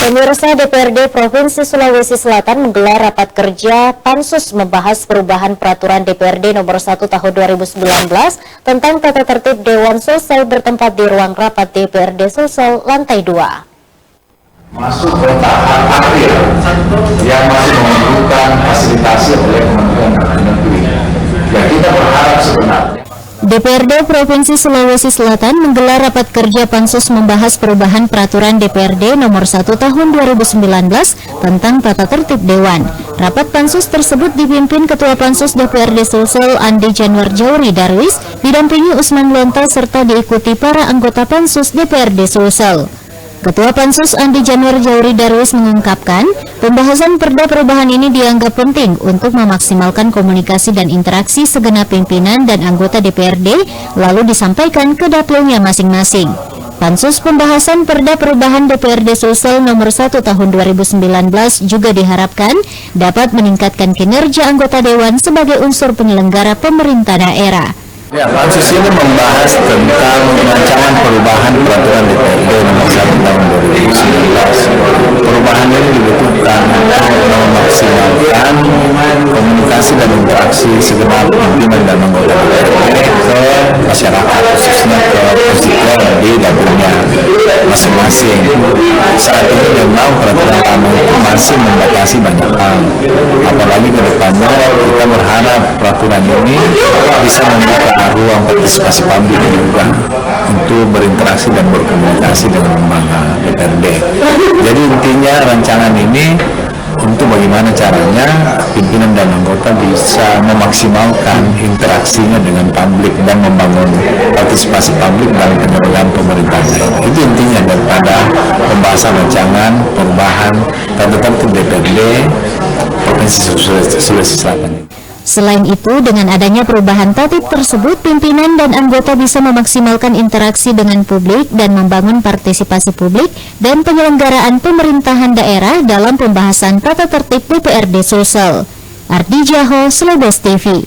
Pemirsa, DPRD Provinsi Sulawesi Selatan menggelar rapat kerja Pansus membahas perubahan peraturan DPRD nomor 1 tahun 2019 tentang tata tertib Dewan Sulsel bertempat di ruang rapat DPRD Sulsel lantai 2. Masuk ke tahap akhir yang masih memerlukan fasilitasi oleh Kementerian Dalam Negeri. Ya, kita berharap sebenarnya DPRD Provinsi Sulawesi Selatan menggelar rapat kerja Pansus membahas perubahan peraturan DPRD nomor 1 tahun 2019 tentang tata tertib Dewan. Rapat Pansus tersebut dipimpin Ketua Pansus DPRD Sulsel Andi Januar Jauri Darwis, didampingi Usman Lonta serta diikuti para anggota Pansus DPRD Sulsel. Ketua Pansus Andi Januar Jauri Darwis mengungkapkan, pembahasan perda perubahan ini dianggap penting untuk memaksimalkan komunikasi dan interaksi segenap pimpinan dan anggota DPRD, lalu disampaikan ke dapilnya masing-masing. Pansus pembahasan perda perubahan DPRD Sulsel nomor 1 tahun 2019 juga diharapkan dapat meningkatkan kinerja anggota Dewan sebagai unsur penyelenggara pemerintah daerah. Ya, Pansus ini membahas tentang rancangan perubahan peraturan DPRD nomor 1 tahun 2019. Perubahan ini dibutuhkan untuk memaksimalkan komunikasi dan interaksi segenap pimpinan dan anggota DPRD ke masyarakat, khususnya ke konstituen di dapilnya masing-masing. Saat ini memang peraturan lama itu masih membatasi banyak hal, apalagi ke depannya kita berharap peraturan ini bisa membuka ruang partisipasi publik juga untuk berinteraksi dan berkomunikasi dengan lembaga DPRD. Jadi intinya rancangan ini untuk bagaimana caranya pimpinan dan anggota bisa memaksimalkan interaksinya dengan publik dan membangun partisipasi publik dalam penyelenggaraan pemerintahan. Itu intinya daripada pembahasan rancangan perubahan tata tertib DPRD Provinsi Sulawesi Selatan. Selain itu, dengan adanya perubahan tatib tersebut, pimpinan dan anggota bisa memaksimalkan interaksi dengan publik dan membangun partisipasi publik dan penyelenggaraan pemerintahan daerah dalam pembahasan tata tertib DPRD Sulsel. Ardi Jaho, Slobos TV.